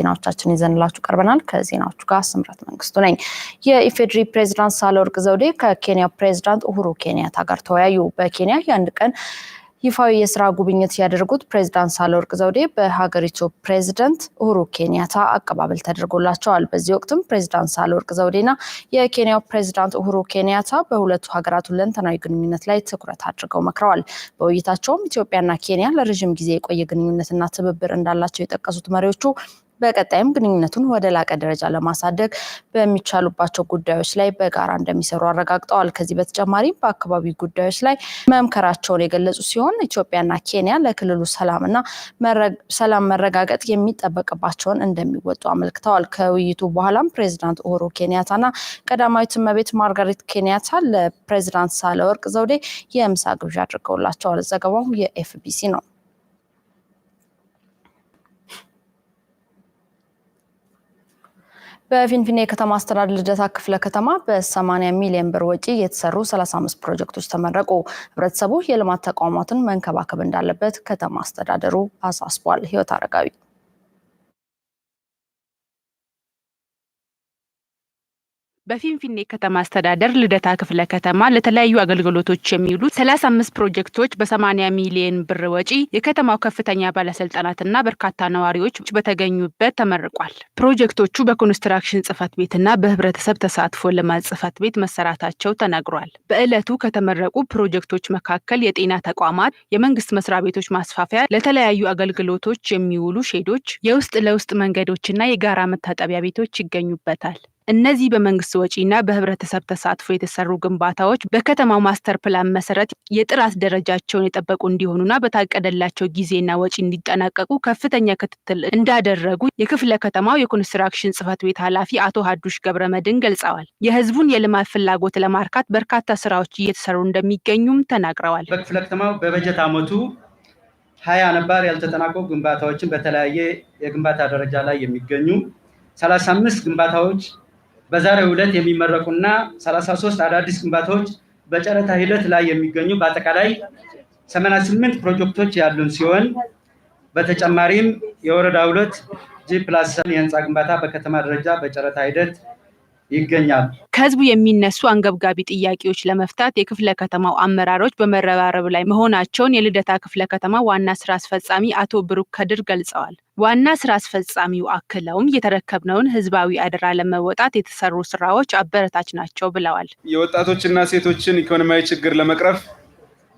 ዜናዎቻችን ይዘንላችሁ ቀርበናል። ከዜናዎቹ ጋር ስምረት መንግስቱ ነኝ። የኢፌድሪ ፕሬዝዳንት ሳህለወርቅ ዘውዴ ከኬንያ ፕሬዝዳንት ኡሁሩ ኬንያታ ጋር ተወያዩ። በኬንያ የአንድ ቀን ይፋዊ የስራ ጉብኝት ያደረጉት ፕሬዝዳንት ሳህለወርቅ ዘውዴ በሀገሪቱ ፕሬዝዳንት ኡሁሩ ኬንያታ አቀባበል ተደርጎላቸዋል። በዚህ ወቅትም ፕሬዝዳንት ሳህለወርቅ ዘውዴና የኬንያው ፕሬዝዳንት ኡሁሩ ኬንያታ በሁለቱ ሀገራት ሁለንተናዊ ግንኙነት ላይ ትኩረት አድርገው መክረዋል። በውይይታቸውም ኢትዮጵያና ኬንያ ለረጅም ጊዜ የቆየ ግንኙነትና ትብብር እንዳላቸው የጠቀሱት መሪዎቹ በቀጣይም ግንኙነቱን ወደ ላቀ ደረጃ ለማሳደግ በሚቻሉባቸው ጉዳዮች ላይ በጋራ እንደሚሰሩ አረጋግጠዋል። ከዚህ በተጨማሪም በአካባቢ ጉዳዮች ላይ መምከራቸውን የገለጹ ሲሆን ኢትዮጵያና ኬንያ ለክልሉ ሰላም መረጋገጥ የሚጠበቅባቸውን እንደሚወጡ አመልክተዋል። ከውይይቱ በኋላም ፕሬዝዳንት ኡሁሩ ኬንያታና ቀዳማዊት እመቤት ማርጋሬት ኬንያታ ለፕሬዝዳንት ሳህለወርቅ ዘውዴ የምሳ ግብዣ አድርገውላቸዋል። ዘገባው የኤፍቢሲ ነው። በፊንፊኔ ከተማ አስተዳደር ልደታ ክፍለ ከተማ በ80 ሚሊዮን ብር ወጪ የተሰሩ 35 ፕሮጀክቶች ተመረቁ። ህብረተሰቡ የልማት ተቋማትን መንከባከብ እንዳለበት ከተማ አስተዳደሩ አሳስቧል። ህይወት አረጋዊ በፊንፊኔ ከተማ አስተዳደር ልደታ ክፍለ ከተማ ለተለያዩ አገልግሎቶች የሚውሉ 35 ፕሮጀክቶች በ80 ሚሊዮን ብር ወጪ የከተማው ከፍተኛ ባለስልጣናትና በርካታ ነዋሪዎች በተገኙበት ተመርቋል። ፕሮጀክቶቹ በኮንስትራክሽን ጽህፈት ቤትና በህብረተሰብ ተሳትፎ ልማት ጽህፈት ቤት መሰራታቸው ተነግሯል። በዕለቱ ከተመረቁ ፕሮጀክቶች መካከል የጤና ተቋማት፣ የመንግስት መስሪያ ቤቶች ማስፋፊያ፣ ለተለያዩ አገልግሎቶች የሚውሉ ሼዶች፣ የውስጥ ለውስጥ መንገዶችና የጋራ መታጠቢያ ቤቶች ይገኙበታል። እነዚህ በመንግስት ወጪና በህብረተሰብ ተሳትፎ የተሰሩ ግንባታዎች በከተማው ማስተር ፕላን መሰረት የጥራት ደረጃቸውን የጠበቁ እንዲሆኑና በታቀደላቸው ጊዜና ወጪ እንዲጠናቀቁ ከፍተኛ ክትትል እንዳደረጉ የክፍለ ከተማው የኮንስትራክሽን ጽህፈት ቤት ኃላፊ አቶ ሀዱሽ ገብረመድህን ገልጸዋል። የህዝቡን የልማት ፍላጎት ለማርካት በርካታ ስራዎች እየተሰሩ እንደሚገኙም ተናግረዋል። በክፍለ ከተማው በበጀት ዓመቱ 20 ነባር ያልተጠናቀቁ ግንባታዎችን በተለያየ የግንባታ ደረጃ ላይ የሚገኙ 35 ግንባታዎች በዛሬው ዕለት የሚመረቁና 33 አዳዲስ ግንባታዎች በጨረታ ሂደት ላይ የሚገኙ በአጠቃላይ 88 ፕሮጀክቶች ያሉን ሲሆን በተጨማሪም የወረዳ 2 G+7 የህንፃ ግንባታ በከተማ ደረጃ በጨረታ ሂደት ይገኛል። ከህዝቡ የሚነሱ አንገብጋቢ ጥያቄዎች ለመፍታት የክፍለ ከተማው አመራሮች በመረባረብ ላይ መሆናቸውን የልደታ ክፍለ ከተማ ዋና ስራ አስፈጻሚ አቶ ብሩክ ከድር ገልጸዋል። ዋና ስራ አስፈጻሚው አክለውም የተረከብነውን ህዝባዊ አደራ ለመወጣት የተሰሩ ስራዎች አበረታች ናቸው ብለዋል። የወጣቶችና ሴቶችን ኢኮኖሚያዊ ችግር ለመቅረፍ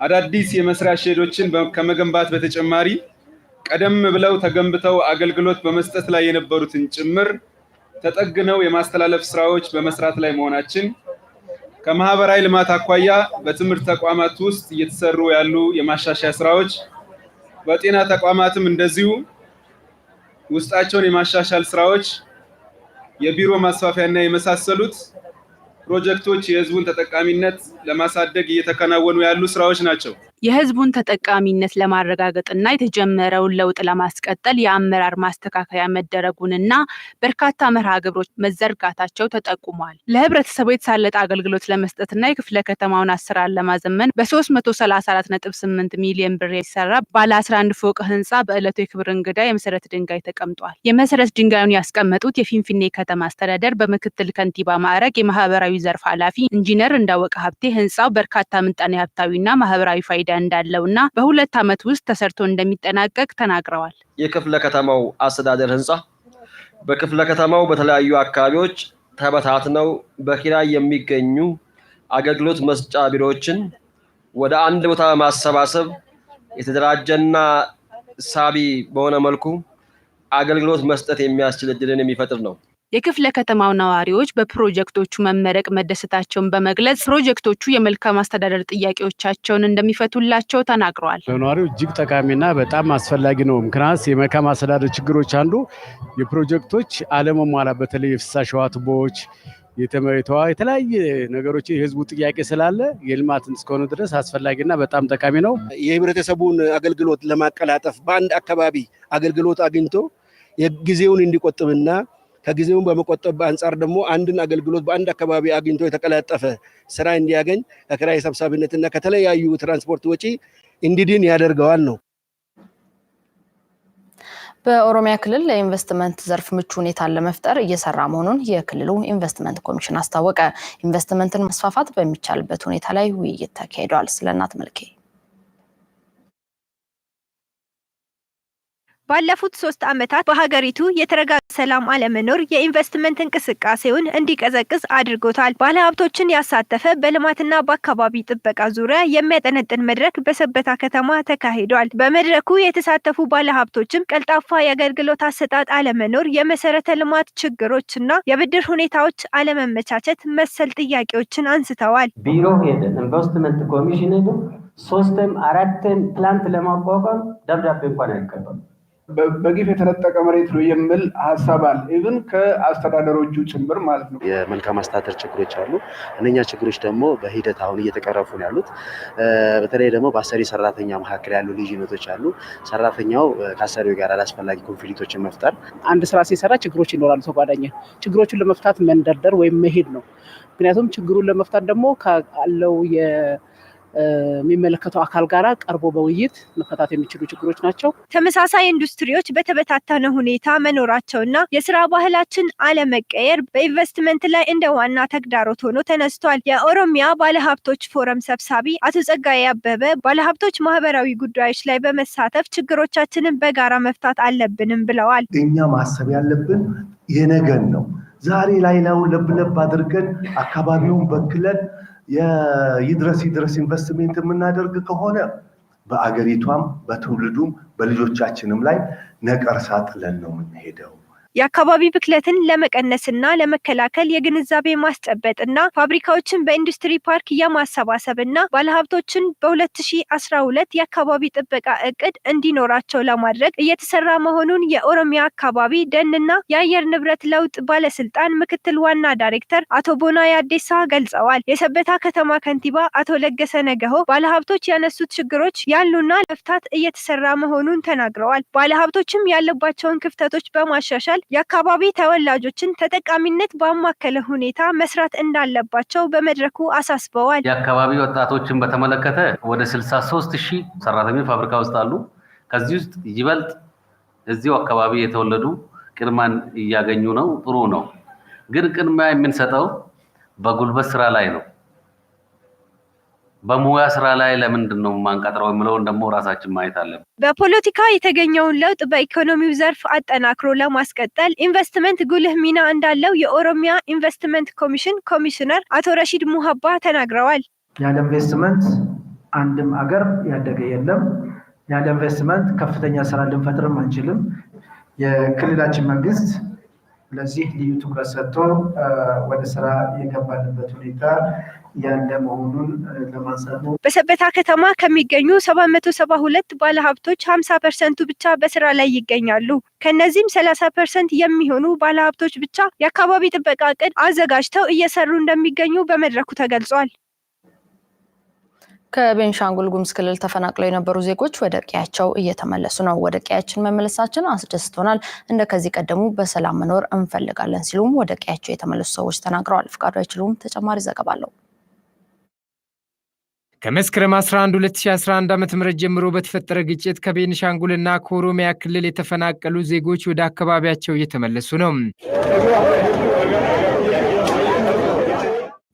አዳዲስ የመስሪያ ሼዶችን ከመገንባት በተጨማሪ ቀደም ብለው ተገንብተው አገልግሎት በመስጠት ላይ የነበሩትን ጭምር ተጠግነው የማስተላለፍ ስራዎች በመስራት ላይ መሆናችን፣ ከማህበራዊ ልማት አኳያ በትምህርት ተቋማት ውስጥ እየተሰሩ ያሉ የማሻሻያ ስራዎች፣ በጤና ተቋማትም እንደዚሁ ውስጣቸውን የማሻሻል ስራዎች፣ የቢሮ ማስፋፊያና የመሳሰሉት ፕሮጀክቶች የህዝቡን ተጠቃሚነት ለማሳደግ እየተከናወኑ ያሉ ስራዎች ናቸው። የህዝቡን ተጠቃሚነት ለማረጋገጥና የተጀመረውን ለውጥ ለማስቀጠል የአመራር ማስተካከያ መደረጉንና በርካታ መርሃ ግብሮች መዘርጋታቸው ተጠቁሟል። ለህብረተሰቡ የተሳለጠ አገልግሎት ለመስጠትና የክፍለ ከተማውን አሰራር ለማዘመን በ334.8 ሚሊዮን ብር የተሰራ ባለ 11 ፎቅ ህንፃ በዕለቱ የክብር እንግዳ የመሰረት ድንጋይ ተቀምጧል። የመሰረት ድንጋዩን ያስቀመጡት የፊንፊኔ ከተማ አስተዳደር በምክትል ከንቲባ ማዕረግ የማህበራዊ ዘርፍ ኃላፊ ኢንጂነር እንዳወቀ ሀብቴ ህንፃው በርካታ ምጣኔ ሀብታዊና ማህበራዊ ፋይዳ እንዳለውና በ2 ዓመት ውስጥ ተሰርቶ እንደሚጠናቀቅ ተናግረዋል። የክፍለ ከተማው አስተዳደር ህንፃ በክፍለ ከተማው በተለያዩ አካባቢዎች ተበታትነው በኪራይ የሚገኙ አገልግሎት መስጫ ቢሮዎችን ወደ አንድ ቦታ ማሰባሰብ የተደራጀና ሳቢ በሆነ መልኩ አገልግሎት መስጠት የሚያስችል እድልን የሚፈጥር ነው። የክፍለ ከተማው ነዋሪዎች በፕሮጀክቶቹ መመረቅ መደሰታቸውን በመግለጽ ፕሮጀክቶቹ የመልካም አስተዳደር ጥያቄዎቻቸውን እንደሚፈቱላቸው ተናግረዋል። ለነዋሪው እጅግ ጠቃሚና በጣም አስፈላጊ ነው። ምክንያቱም የመልካም አስተዳደር ችግሮች አንዱ የፕሮጀክቶች አለመሟላት፣ በተለይ የፍሳሽ ውሃ ቱቦዎች፣ የተለያየ ነገሮች የህዝቡ ጥያቄ ስላለ የልማት እስከሆነ ድረስ አስፈላጊና በጣም ጠቃሚ ነው። የህብረተሰቡን አገልግሎት ለማቀላጠፍ በአንድ አካባቢ አገልግሎት አግኝቶ የጊዜውን እንዲቆጥብና ከጊዜውን በመቆጠብ አንፃር ደግሞ አንድን አገልግሎት በአንድ አካባቢ አግኝቶ የተቀላጠፈ ስራ እንዲያገኝ ከኪራይ ሰብሳቢነትና ከተለያዩ ትራንስፖርት ወጪ እንዲድን ያደርገዋል ነው። በኦሮሚያ ክልል ለኢንቨስትመንት ዘርፍ ምቹ ሁኔታን ለመፍጠር እየሰራ መሆኑን የክልሉ ኢንቨስትመንት ኮሚሽን አስታወቀ። ኢንቨስትመንትን ማስፋፋት በሚቻልበት ሁኔታ ላይ ውይይት ተካሂዷል። ስለናት መልኬ ባለፉት 3 ዓመታት በሀገሪቱ የተረጋጋ ሰላም አለመኖር የኢንቨስትመንት እንቅስቃሴውን እንዲቀዘቅዝ አድርጎታል። ባለሀብቶችን ያሳተፈ በልማትና በአካባቢ ጥበቃ ዙሪያ የሚያጠነጥን መድረክ በሰበታ ከተማ ተካሂዷል። በመድረኩ የተሳተፉ ባለሀብቶችም ቀልጣፋ የአገልግሎት አሰጣጥ አለመኖር፣ የመሰረተ ልማት ችግሮችና የብድር ሁኔታዎች አለመመቻቸት መሰል ጥያቄዎችን አንስተዋል። ቢሮ ሄደ ኢንቨስትመንት ኮሚሽን ሄደ 3ም 4ም ፕላንት ለማቋቋም ደብዳቤ እንኳን አይቀበሉ በግፍ የተነጠቀ መሬት ነው የሚል ሐሳብ አለ። ኢቭን ከአስተዳደሮቹ ጭምር ማለት ነው። የመልካም አስተዳደር ችግሮች አሉ። እነኛ ችግሮች ደግሞ በሂደት አሁን እየተቀረፉ ነው ያሉት። በተለይ ደግሞ በአሰሪ ሰራተኛ መካከል ያሉ ልዩነቶች አሉ። ሰራተኛው ከአሰሪው ጋር አላስፈላጊ ኮንፍሊክቶችን መፍጠር፣ አንድ ስራ ሲሰራ ችግሮች ይኖራሉ። ተጓዳኝ ችግሮችን ለመፍታት መንደርደር ወይም መሄድ ነው። ምክንያቱም ችግሩን ለመፍታት ደግሞ ካለው የሚመለከተው አካል ጋራ ቀርቦ በውይይት መፈታት የሚችሉ ችግሮች ናቸው። ተመሳሳይ ኢንዱስትሪዎች በተበታተነ ሁኔታ መኖራቸውና የስራ ባህላችን አለመቀየር በኢንቨስትመንት ላይ እንደ ዋና ተግዳሮት ሆኖ ተነስቷል። የኦሮሚያ ባለሀብቶች ፎረም ሰብሳቢ አቶ ጸጋዬ አበበ ባለሀብቶች ማህበራዊ ጉዳዮች ላይ በመሳተፍ ችግሮቻችንን በጋራ መፍታት አለብንም ብለዋል። እኛ ማሰብ ያለብን የነገን ነው። ዛሬ ላይ ለብ አድርገን አካባቢውን በክለን ይድረስ ኢንቨስትመንት የምናደርግ ከሆነ በአገሪቷም በትውልዱም በልጆቻችንም ላይ ነቀርሳ ጥለን ነው የምንሄደው። የአካባቢ ብክለትን ለመቀነስና ለመከላከል የግንዛቤ ማስጨበጥና ፋብሪካዎችን በኢንዱስትሪ ፓርክ የማሰባሰብና ባለሀብቶችን በ2012 የአካባቢ ጥበቃ እቅድ እንዲኖራቸው ለማድረግ እየተሰራ መሆኑን የኦሮሚያ አካባቢ ደንና የአየር ንብረት ለውጥ ባለስልጣን ምክትል ዋና ዳይሬክተር አቶ ቦና ያዴሳ ገልጸዋል። የሰበታ ከተማ ከንቲባ አቶ ለገሰ ነገሆ ባለሀብቶች ያነሱት ችግሮች ያሉና ለመፍታት እየተሰራ መሆኑን ተናግረዋል። ባለሀብቶችም ያለባቸውን ክፍተቶች በማሻሻል የአካባቢ ተወላጆችን ተጠቃሚነት ባማከለ ሁኔታ መስራት እንዳለባቸው በመድረኩ አሳስበዋል። የአካባቢ ወጣቶችን በተመለከተ ወደ 63000 ሰራተኞች ፋብሪካ ውስጥ አሉ። ከዚህ ውስጥ ይበልጥ እዚሁ አካባቢ የተወለዱ ቅድማን እያገኙ ነው። ጥሩ ነው። ግን ቅድሚያ የምንሰጠው በጉልበት ስራ ላይ ነው። በሙያ ስራ ላይ ለምንድን ነው ማንቀጥረው የሚለውን ደግሞ ራሳችን ማየት አለብን። በፖለቲካ የተገኘውን ለውጥ በኢኮኖሚው ዘርፍ አጠናክሮ ለማስቀጠል ኢንቨስትመንት ጉልህ ሚና እንዳለው የኦሮሚያ ኢንቨስትመንት ኮሚሽን ኮሚሽነር አቶ ረሺድ ሙሀባ ተናግረዋል። ያለ ኢንቨስትመንት አንድም አገር ያደገ የለም። ያለ ኢንቨስትመንት ከፍተኛ ስራ ልንፈጥርም አንችልም። የክልላችን መንግስት ለዚህ ልዩ ትኩረት ሰጥቶ ወደ ስራ የገባንበት ሁኔታ ያለ መሆኑን ለማንሳት ነው። በሰበታ ከተማ ከሚገኙ 772 ባለሀብቶች 50% ብቻ በስራ ላይ ይገኛሉ። ከነዚህም 30% የሚሆኑ ባለሀብቶች ብቻ የአካባቢ ጥበቃ እቅድ አዘጋጅተው እየሰሩ እንደሚገኙ በመድረኩ ተገልጿል። ከቤንሻንጉል ጉሙዝ ክልል ተፈናቅለው የነበሩ ዜጎች ወደ ቀያቸው እየተመለሱ ነው። ወደ ቀያችን መመለሳችን አስደስቶናል። እንደ ከዚህ ቀደሙ በሰላም መኖር እንፈልጋለን ሲሉም ወደ ቀያቸው የተመለሱ ሰዎች ተናግረዋል። ፍቃዱ አይችሉም ተጨማሪ ዘገባ አለው። ከመስከረም 11 2011 ዓ.ም ጀምሮ በተፈጠረ ግጭት ከቤንሻንጉልና ከኦሮሚያ ክልል የተፈናቀሉ ዜጎች ወደ አካባቢያቸው እየተመለሱ ነው።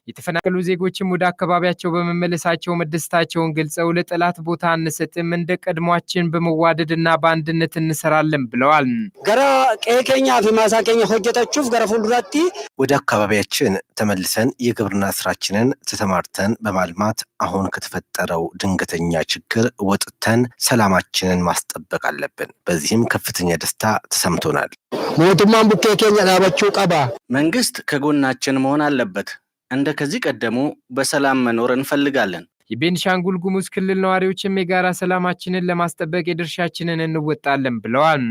የተፈናቀሉ ዜጎችም ወደ አካባቢያቸው በመመለሳቸው መደሰታቸውን ገልጸው ለጠላት ቦታ አንሰጥም፣ እንደ ቀድሟችን በመዋደድና በአንድነት እንሰራለን ብለዋል። ገራ ቀየኛ ማሳከኛ ሆጀታችሁ ገራ ፉልዱራቲ ወደ አካባቢያችን ተመልሰን የግብርና ስራችንን ተሰማርተን በማልማት አሁን ከተፈጠረው ድንገተኛ ችግር ወጥተን ሰላማችንን ማስጠበቅ አለብን። በዚህም ከፍተኛ ደስታ ተሰምቶናል። ሞቱማን ቡኬኛ ዳባችሁ ቀባ መንግስት ከጎናችን መሆን አለበት። እንደ ከዚህ ቀደሙ በሰላም መኖር እንፈልጋለን። የቤንሻንጉል ጉሙዝ ክልል ነዋሪዎችም የጋራ ሰላማችንን ለማስጠበቅ የድርሻችንን እንወጣለን ብለዋል።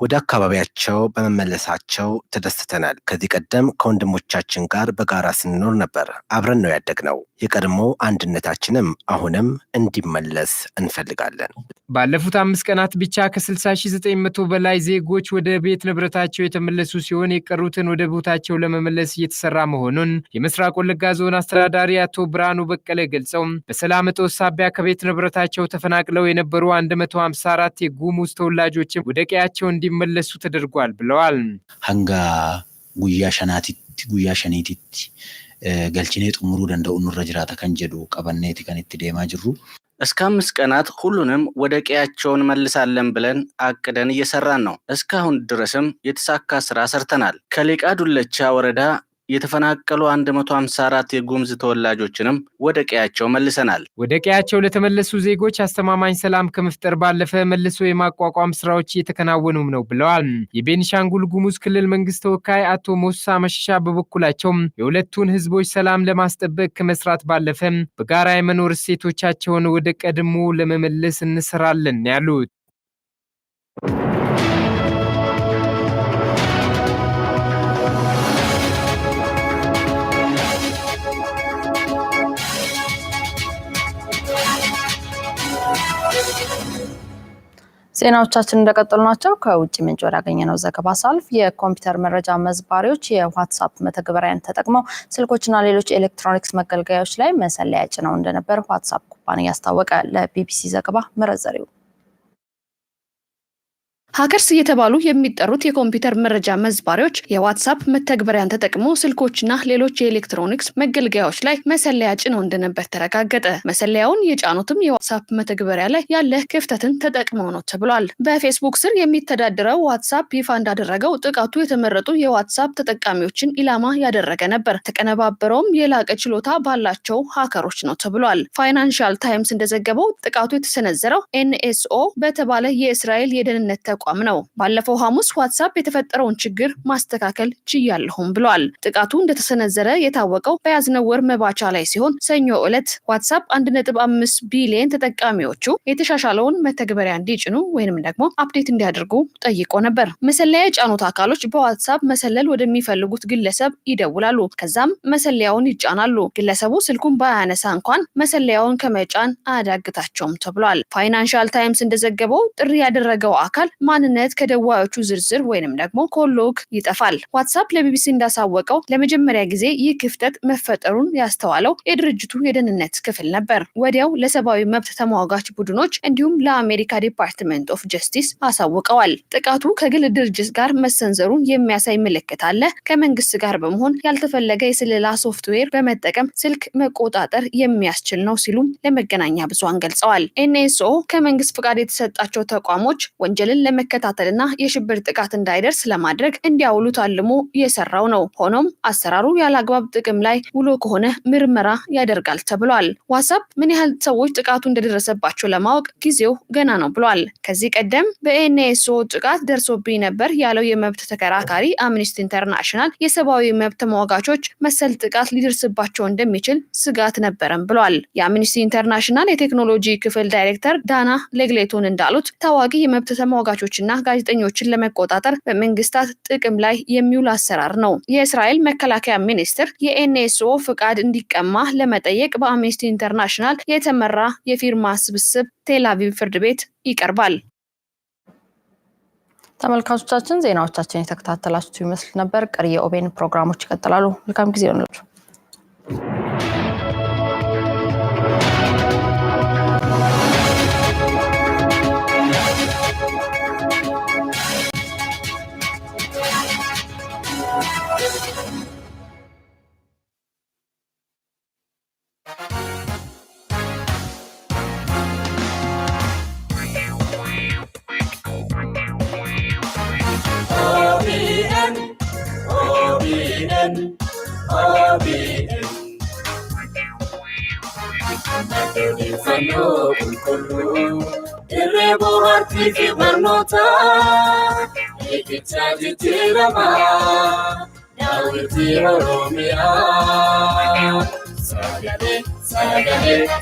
ወደ አካባቢያቸው በመመለሳቸው ተደስተናል። ከዚህ ቀደም ከወንድሞቻችን ጋር በጋራ ስንኖር ነበር። አብረን ነው ያደግነው። የቀድሞ አንድነታችንም አሁንም እንዲመለስ እንፈልጋለን። ባለፉት 5 ቀናት ብቻ ከ60,900 በላይ ዜጎች ወደ ቤት ንብረታቸው የተመለሱ ሲሆን የቀሩትን ወደ ቦታቸው ለመመለስ እየተሰራ መሆኑን የምስራቅ ወለጋ ዞን አስተዳዳሪ አቶ ብርሃኑ በቀለ ገልጸው በሰላም እጦት ሳቢያ ከቤት ንብረታቸው ተፈናቅለው የነበሩ 154 የጉሙዝ ተወላጆች ወደ ቀያቸው እንዲመለሱ ተደርጓል ብለዋል። ሀንጋ ጉያ ሸኒቲቲ ገልቺኔ ጥሙሩ ደንደው ኑረ ጅራታ ከንጀዱ ቀበኔቲ ከንቲ ዴማ ጅሩ እስከ 5 ቀናት ሁሉንም ወደ ቀያቸውን መልሳለን ብለን አቅደን እየሰራን ነው። እስካሁን ድረስም የተሳካ ስራ ሰርተናል። ከሌቃ ዱለቻ ወረዳ የተፈናቀሉ 154 የጉሙዝ ተወላጆችንም ወደ ቀያቸው መልሰናል። ወደ ቀያቸው ለተመለሱ ዜጎች አስተማማኝ ሰላም ከመፍጠር ባለፈ መልሶ የማቋቋም ስራዎች እየተከናወኑም ነው ብለዋል። የቤኒሻንጉል ጉሙዝ ክልል መንግስት ተወካይ አቶ ሞሳ መሸሻ በበኩላቸው የሁለቱን ህዝቦች ሰላም ለማስጠበቅ ከመስራት ባለፈ በጋራ የመኖር እሴቶቻቸውን ወደ ቀድሞ ለመመለስ እንሰራለን ያሉት ዜናዎቻችን እንደቀጠሉ ናቸው። ከውጭ ምንጭ ወዳገኘነው ዘገባ ሳልፍ የኮምፒውተር መረጃ መዝባሪዎች የዋትስአፕ መተግበሪያን ተጠቅመው ስልኮችና ሌሎች ኤሌክትሮኒክስ መገልገያዎች ላይ መሰለያ ጭነው እንደነበር ዋትስአፕ ኩባንያ አስታወቀ። ለቢቢሲ ዘገባ መረዘሪው ሀከርስ እየተባሉ የሚጠሩት የኮምፒውተር መረጃ መዝባሪዎች የዋትስአፕ መተግበሪያን ተጠቅመው ስልኮችና ሌሎች የኤሌክትሮኒክስ መገልገያዎች ላይ መሰለያ ጭነው እንደነበር ተረጋገጠ። መሰለያውን የጫኑትም የዋትስአፕ መተግበሪያ ላይ ያለ ክፍተትን ተጠቅመው ነው ተብሏል። በፌስቡክ ስር የሚተዳደረው ዋትስአፕ ይፋ እንዳደረገው ጥቃቱ የተመረጡ የዋትስአፕ ተጠቃሚዎችን ኢላማ ያደረገ ነበር። ተቀነባበረውም የላቀ ችሎታ ባላቸው ሀከሮች ነው ተብሏል። ፋይናንሻል ታይምስ እንደዘገበው ጥቃቱ የተሰነዘረው ኤንኤስኦ በተባለ የእስራኤል የደህንነት ተቋም ነው። ባለፈው ሐሙስ ዋትስአፕ የተፈጠረውን ችግር ማስተካከል ችያለሁም ብሏል። ጥቃቱ እንደተሰነዘረ የታወቀው በያዝነው ወር መባቻ ላይ ሲሆን ሰኞ ዕለት ዋትስአፕ 1.5 ቢሊዮን ተጠቃሚዎቹ የተሻሻለውን መተግበሪያ እንዲጭኑ ወይንም ደግሞ አፕዴት እንዲያደርጉ ጠይቆ ነበር። መሰለያ የጫኑት አካሎች በዋትስአፕ መሰለል ወደሚፈልጉት ግለሰብ ይደውላሉ። ከዛም መሰለያውን ይጫናሉ። ግለሰቡ ስልኩን ባያነሳ እንኳን መሰለያውን ከመጫን አያዳግታቸውም ተብሏል። ፋይናንሻል ታይምስ እንደዘገበው ጥሪ ያደረገው አካል ማንነት ከደዋዮቹ ዝርዝር ወይንም ደግሞ ኮሎግ ይጠፋል። ዋትስአፕ ለቢቢሲ እንዳሳወቀው ለመጀመሪያ ጊዜ ይህ ክፍተት መፈጠሩን ያስተዋለው የድርጅቱ የደህንነት ክፍል ነበር። ወዲያው ለሰብአዊ መብት ተሟጋች ቡድኖች እንዲሁም ለአሜሪካ ዲፓርትመንት ኦፍ ጀስቲስ አሳውቀዋል። ጥቃቱ ከግል ድርጅት ጋር መሰንዘሩን የሚያሳይ ምልክት አለ። ከመንግስት ጋር በመሆን ያልተፈለገ የስለላ ሶፍትዌር በመጠቀም ስልክ መቆጣጠር የሚያስችል ነው ሲሉም ለመገናኛ ብዙሃን ገልጸዋል። ኤንኤስኦ ከመንግስት ፍቃድ የተሰጣቸው ተቋሞች ወንጀልን ለመከታተልና የሽብር ጥቃት እንዳይደርስ ለማድረግ እንዲያውሉት አልሞ እየሰራው ነው። ሆኖም አሰራሩ ያለአግባብ ጥቅም ላይ ውሎ ከሆነ ምርመራ ያደርጋል ተብሏል። ዋትስአፕ ምን ያህል ሰዎች ጥቃቱ እንደደረሰባቸው ለማወቅ ጊዜው ገና ነው ብሏል። ከዚህ ቀደም በኤንኤስኦ ጥቃት ደርሶብኝ ነበር ያለው የመብት ተከራካሪ አምኒስቲ ኢንተርናሽናል የሰብአዊ መብት ተሟጋቾች መሰል ጥቃት ሊደርስባቸው እንደሚችል ስጋት ነበረም ብሏል። የአምኒስቲ ኢንተርናሽናል የቴክኖሎጂ ክፍል ዳይሬክተር ዳና ሌግሌቶን እንዳሉት ታዋቂ የመብት ተሟጋቾችና ጋዜጠኞችን ለመቆጣጠር በመንግስታት ጥቅም ላይ የሚውል አሰራር ነው። የእስራኤል መከላከያ ሚኒስትር የኤንኤስኦ ፍቃድ እንዲቀማ ለመጠየቅ በአምኒስቲ ኢንተርናሽናል የተመራ የፊርማ ስብስብ ቴል አቪቭ ፍርድ ቤት ይቀርባል። ተመልካቾቻችን ዜናዎቻችን የተከታተላችሁ ይመስል ነበር። ቀሪ የኦቤን ፕሮግራሞች ይቀጥላሉ። መልካም ጊዜ ይሁንላችሁ።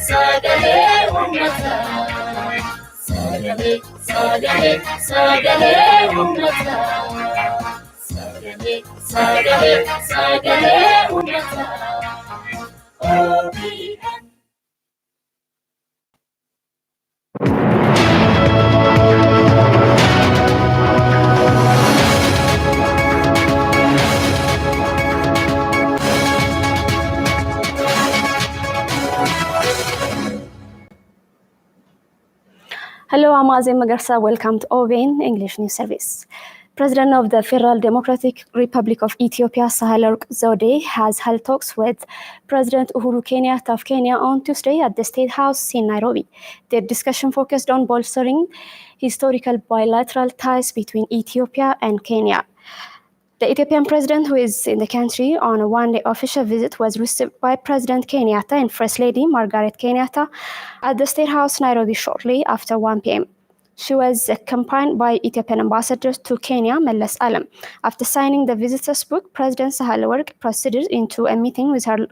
Sagale, Hello, I'm Azim Magarsa. Welcome to OBN English News Service. President of the Federal Democratic Republic of Ethiopia, Sahle-Work Zewde, has held talks with President Uhuru Kenyatta of Kenya on Tuesday at the State House in Nairobi. Their discussion focused on bolstering historical bilateral ties between Ethiopia and Kenya. The Ethiopian president, who is in the country on a one-day official visit, was received by President Kenyatta and First Lady Margaret Kenyatta at the State House, Nairobi, shortly after 1 p.m. She was accompanied by Ethiopian ambassador to Kenya, Meles Alam. After signing the visitor's book, President Sahle-Work proceeded into a meeting with her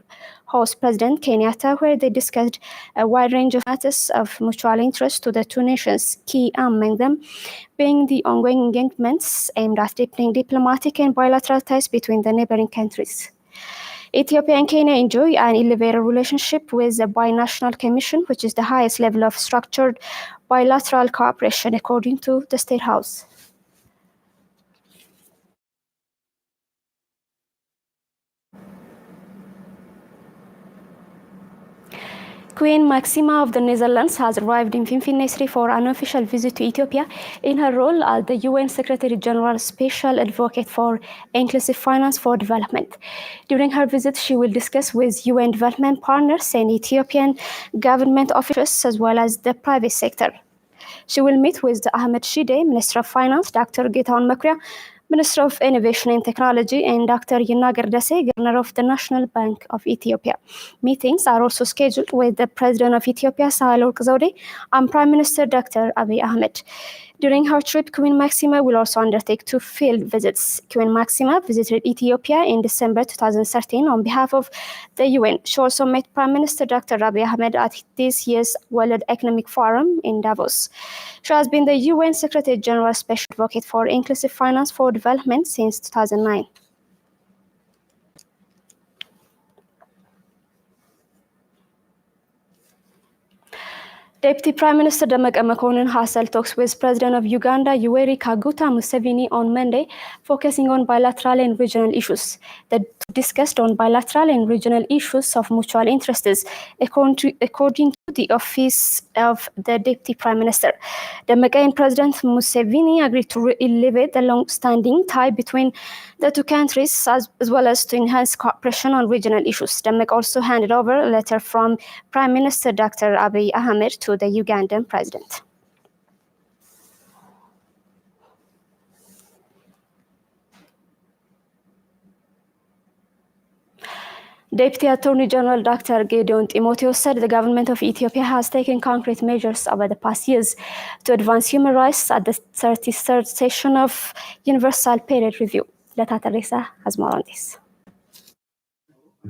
host, President Kenyatta, where they discussed a wide range of matters of mutual interest to the two nations, key among them being the ongoing engagements aimed at deepening diplomatic and bilateral ties between the neighboring countries. Ethiopia and Kenya enjoy an elevated relationship with the Binational Commission, which is the highest level of structured bilateral cooperation, according to the State House. Queen Maxima of the Netherlands has arrived in Finfinne for an official visit to Ethiopia in her role as the UN Secretary General Special Advocate for Inclusive Finance for Development. During her visit, she will discuss with UN development partners and Ethiopian government officials as well as the private sector. She will meet with Ahmed Shide, Minister of Finance, Dr. Getachew Mekuria, Minister of Innovation and Technology, and Dr. Yinager Dase, Governor of the National Bank of Ethiopia. Meetings are also scheduled with the President of Ethiopia, Sahle-Work Zewde, and Prime Minister Dr. Abiy Ahmed. During her trip, Queen Maxima will also undertake 2 field visits. Queen Maxima visited Ethiopia in December 2013 on behalf of the UN. She also met Prime Minister Dr. Abiy Ahmed at this year's World Economic Forum in Davos. She has been the UN Secretary General Special Advocate for Inclusive Finance for Development since 2009. Deputy Prime Minister Dammaqe Mokonnin has held talks with President of Uganda, Yoweri Kaguta Museveni, on Monday, focusing on bilateral and regional issues. They discussed on bilateral and regional issues of mutual interests, according to the Office of the Deputy Prime Minister. Dammaqe and President Museveni agreed to elevate the long-standing tie between the two countries, as well as to enhance cooperation on regional issues. Dammaqe also handed over a letter from Prime Minister Dr. Abiy Ahmed to the Ugandan president. Deputy Attorney General Dr. Gideon Timotheos said the government of Ethiopia has taken concrete measures over the past years to advance human rights at the 33rd session of Universal Periodic Review. Lata Teresa has more on this.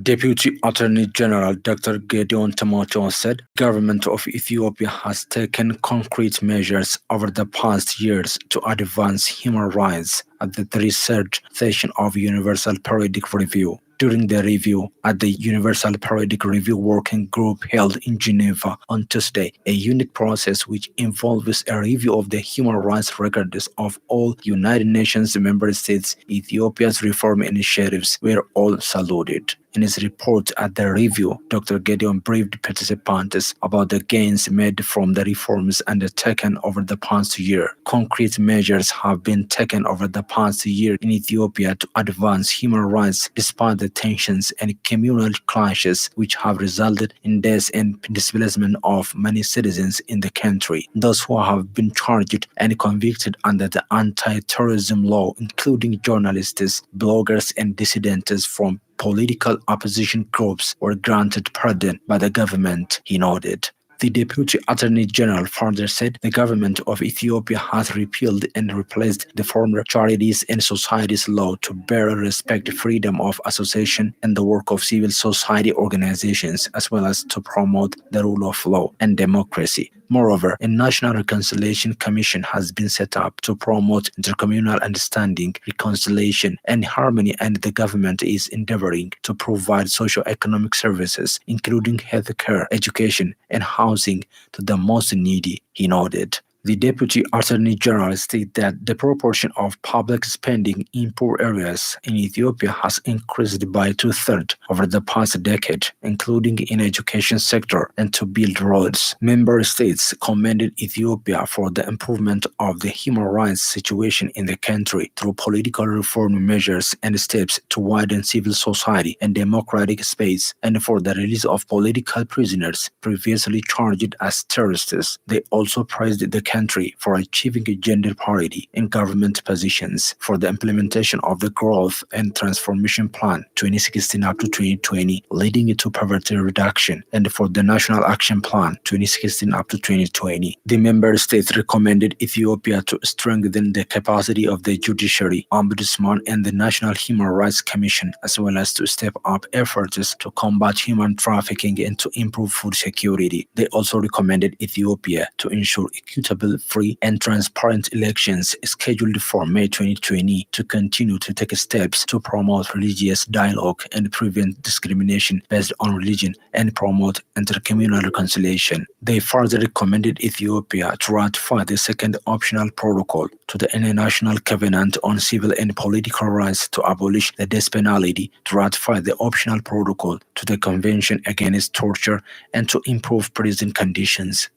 Deputy Attorney General Dr. Gideon Timotheos said government of Ethiopia has taken concrete measures over the past years to advance human rights at the 33rd session of Universal Periodic Review. During the review at the Universal Periodic Review Working Group held in Geneva on Tuesday, a unique process which involves a review of the human rights records of all United Nations member states, Ethiopia's reform initiatives were all saluted. In his report at the review, Dr. Gideon briefed participants about the gains made from the reforms undertaken over the past year. Concrete measures have been taken over the past year in Ethiopia to advance human rights despite the tensions and communal clashes which have resulted in deaths and displacement of many citizens in the country. Those who have been charged and convicted under the anti-terrorism law, including journalists, bloggers, and dissidents from political opposition groups, were granted pardon by the government, he noted. The Deputy Attorney General further said the government of Ethiopia has repealed and replaced the former Charities and Societies Law to better respect freedom of association and the work of civil society organizations, as well as to promote the rule of law and democracy. Moreover, a National Reconciliation Commission has been set up to promote intercommunal understanding, reconciliation, and harmony, and the government is endeavoring to provide socio-economic services, including healthcare, education, and housing to the most needy, he noted. The Deputy Attorney General stated that the proportion of public spending in poor areas in Ethiopia has increased by 2/3 over the past decade, including in education sector and to build roads. Member states commended Ethiopia for the improvement of the human rights situation in the country through political reform measures and steps to widen civil society and democratic space, and for the release of political prisoners previously charged as terrorists. They also praised the country for achieving a gender parity in government positions, for the implementation of the Growth and Transformation Plan 2016 up to 2020, leading to poverty reduction, and for the National Action Plan 2016 up to 2020. The member states recommended Ethiopia to strengthen the capacity of the judiciary, ombudsman, and the National Human Rights Commission, as well as to step up efforts to combat human trafficking and to improve food security. They also recommended Ethiopia to ensure equitable, free, and transparent elections scheduled for May 2020, to continue to take steps to promote religious dialogue and prevent discrimination based on religion and promote intercommunal reconciliation. They further recommended Ethiopia to ratify the second optional protocol to the International Covenant on Civil and Political Rights to abolish the death penalty, to ratify the optional protocol to the Convention Against Torture, and to improve prison conditions.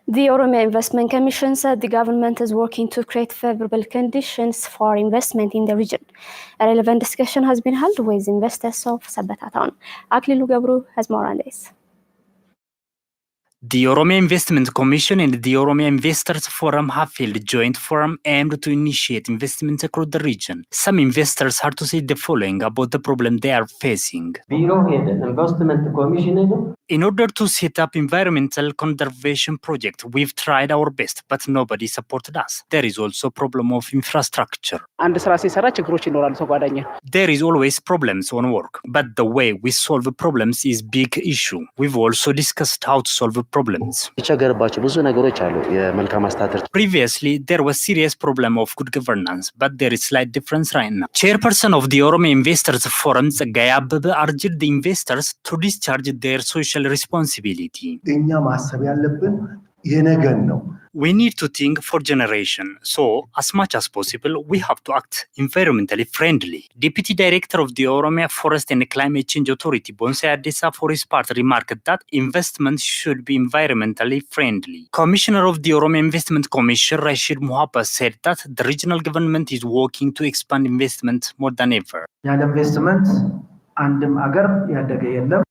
The Oromia Investment Commission said the government is working to create favorable conditions for investment in the region. A relevant discussion has been held with investors of Sabata Town. Aklilu Gabru has more on this. The Oromia Investment Commission and the Oromia Investors Forum have held a joint forum aimed to initiate investment across the region. Some investors had to say the following about the problem they are facing. In order to set up environmental conservation project, we've tried our best, but nobody supported us. There is also a problem of infrastructure. There is always problems on work, but the way we solve problems is big issue. We've also discussed how to solve problems. Previously, there was serious problem of good governance, but there is slight difference right now. Chairperson of the Oromia Investors Forum, Gayabbe, urged the investors to discharge their social responsibility. We need to think for generation, so as much as possible, we have to act environmentally friendly. Deputy Director of the Oromia Forest and Climate Change Authority, Bonsai Adesa, for his part, remarked that investment should be environmentally friendly. Commissioner of the Oromia Investment Commission, Rashid Muhabba, said that the regional government is working to expand investment more than ever.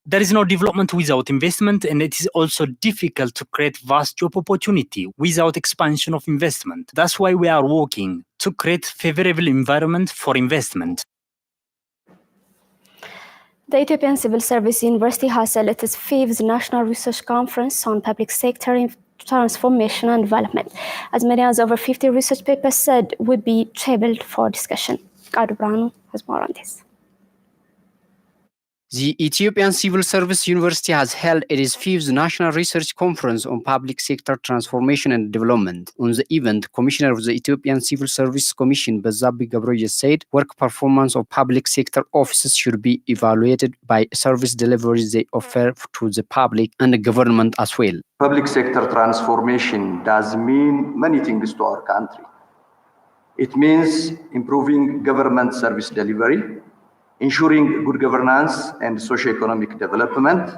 There is no development without investment, and it is also difficult to create vast job opportunity without expansion of investment. That's why we are working to create favorable environment for investment. The Ethiopian Civil Service University has held its 5th National Research Conference on Public Sector Transformation and Development. As many as over 50 research papers said would be tabled for discussion. Kadu Branu has more on this. The Ethiopian Civil Service University has held its 5th National Research Conference on Public Sector Transformation and Development. On the event, Commissioner of the Ethiopian Civil Service Commission, Bezabi Gabroye, said work performance of public sector officers should be evaluated by service delivery they offer to the public and the government as well. Public sector transformation does mean many things to our country. It means improving government service delivery, ensuring good governance and socio-economic development,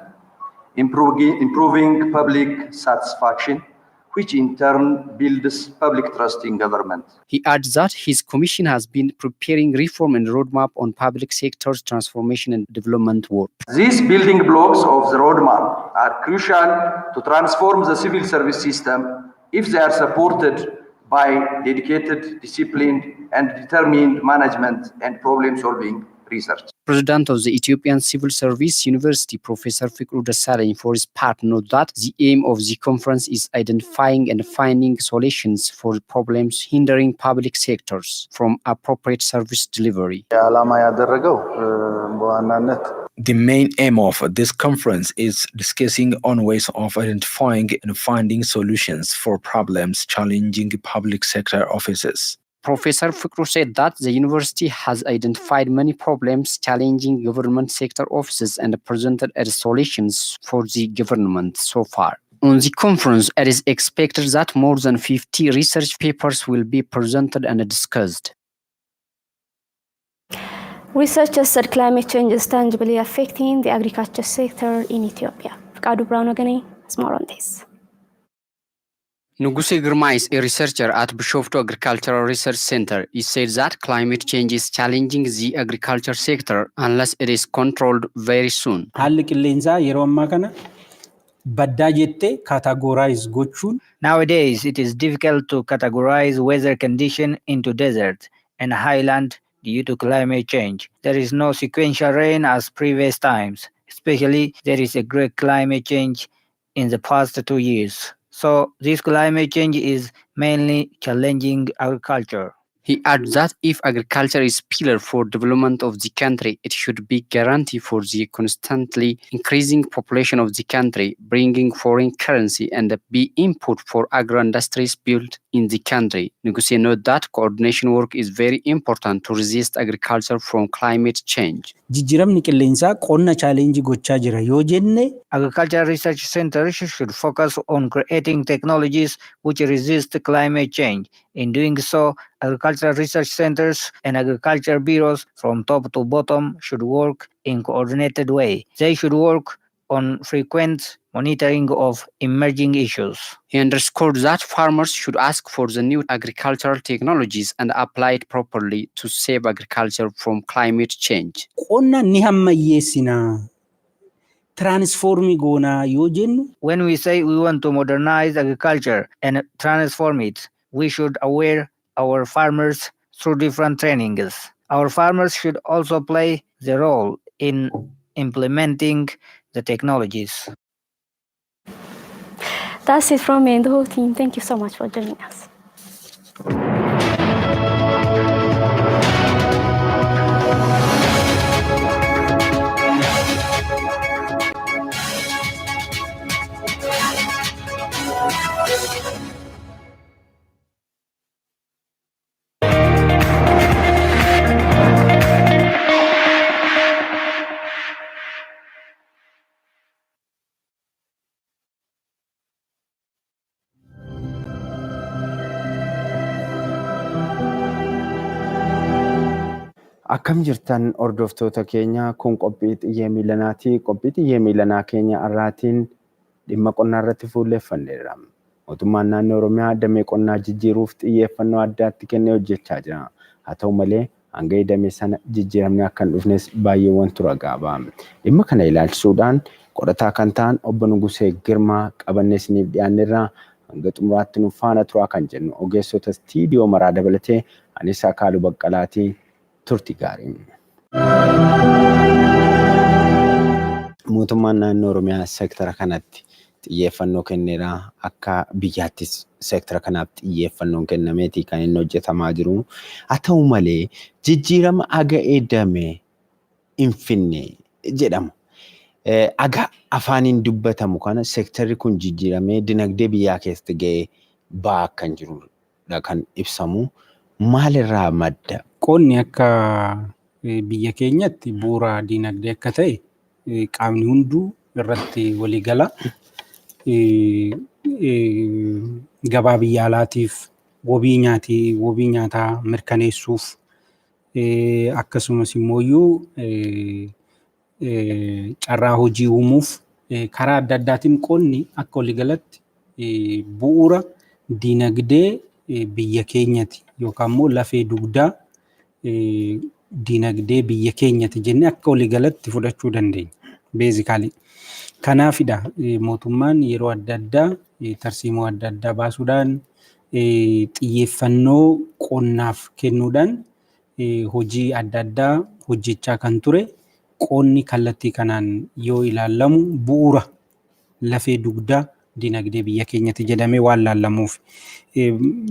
improving public satisfaction, which in turn builds public trust in government. He adds that his commission has been preparing reform and roadmap on public sector's transformation and development work. These building blocks of the roadmap are crucial to transform the civil service system if they are supported by dedicated, disciplined, and determined management and problem-solving research. President of the Ethiopian Civil Service University, Professor Fikru Desalegn, for his part, noted that the aim of the conference is identifying and finding solutions for problems hindering public sectors from appropriate service delivery. The main aim of this conference is discussing on ways of identifying and finding solutions for problems challenging public sector offices. Professor Fikru said that the university has identified many problems challenging government sector offices and presented as solutions for the government so far. On the conference, it is expected that more than 50 research papers will be presented and discussed. Researchers said climate change is tangibly affecting the agriculture sector in Ethiopia. Fkadu Brown has more on this. Nuguse Girma is a researcher at Bishoftu Agricultural Research Center. He said that climate change is challenging the agriculture sector unless it is controlled very soon. Nowadays, it is difficult to categorize weather condition into desert and highland due to climate change. There is no sequential rain as previous times. Especially, there is a great climate change in the past 2 years. So this climate change is mainly challenging agriculture. He adds that if agriculture is pillar for development of the country, it should be guarantee for the constantly increasing population of the country, bringing foreign currency and be input for agro-industries built in the country. Nuguse noted that coordination work is very important to resist agriculture from climate change. Agricultural research centers should focus on creating technologies which resist climate change. In doing so, agricultural research centers and agriculture bureaus from top to bottom should work in coordinated way. They should work on frequent monitoring of emerging issues. He underscored that farmers should ask for the new agricultural technologies and apply it properly to save agriculture from climate change. When we say we want to modernize agriculture and transform it, we should aware our farmers through different trainings. Our farmers should also play the role in implementing the technologies. That's it from me and the whole team. Thank you so much for joining us. Akkam jirtan hordoftoota keenya kun qophii xiyyee miilanaati. Qophii xiyyee miilanaa keenya har'aatiin dhimma qonnaa irratti fuulleeffanneerra. Mootummaan naannoo Oromiyaa damee qonnaa jijjiiruuf xiyyeeffannoo addaatti kennee hojjechaa jira. Haa ta'u malee hanga damee sana jijjiiramni akka hin dhufnes baay'ee wantu ragaaba. Dhimma kana ilaalchisuudhaan qorataa kan ta'an obbo Nugusee Girmaa qabannee isiniif dhiyaanneerra. Hanga xumuraatti nu faana turaa kan jennu ogeessota istiidiyoo maraa dabalatee anis Akaaluu Baqqalaatii turti gaarii. Mootummaan naannoo Oromiyaa seektara kanatti xiyyeeffannoo kenneera. Akka biyyaattis seektara kanaaf xiyyeeffannoon kennameeti kan inni hojjetamaa jiru. Haa ta'u malee jijjiirama aga eedame hin finne jedhama. Aga afaaniin dubbatamu kana seektarri kun jijjiiramee dinagdee biyyaa keessatti ga'ee ba'aa kan jirudha kan ibsamu. Maalirraa madda? Qonni akka biyya keenyatti bu'uura dinagdee akka ta'e qaamni hunduu irratti walii gala. Gabaa biyya alaatiif wabii nyaataa mirkaneessuuf akkasumas immoo carraa hojii uumuuf karaa adda addaatiin qonni akka walii galatti bu'uura dinagdee biyya keenyati yookaan immoo lafee dugdaa dinagdee biyya keenyati jennee akka walii galatti fudhachuu dandeenya. Beezikaalii. Kanaafidha mootummaan yeroo adda addaa tarsiimoo adda addaa baasuudhaan xiyyeeffannoo qonnaaf kennuudhaan hojii adda addaa hojjechaa kan ture. Qonni kallattii kanaan yoo ilaalamu bu'uura lafee dugdaa dinagdee biyya keenyatti jedhamee waan laallamuuf.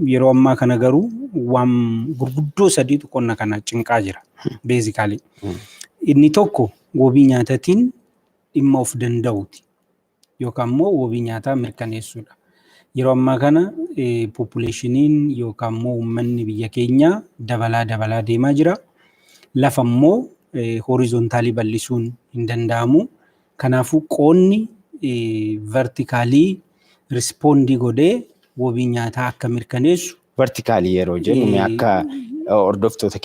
Yeroo ammaa kana garuu waan gurguddoo sadiitu qonna kana cinqaa jira. Beezikaalii. Inni tokko wabii nyaataatiin dhimma of danda'uuti yookaan immoo wabii nyaataa mirkaneessuudha. Yeroo ammaa kana populeshiniin yookaan immoo uummanni biyya keenyaa dabalaa deemaa jira. Lafa immoo horizontaalii bal'isuun hin danda'amu. Kanaafuu qoonni vertikaalii rispoondii godhee wabii nyaataa akka mirkaneessu. Vertikaalii yeroo jennu akka hordoftoota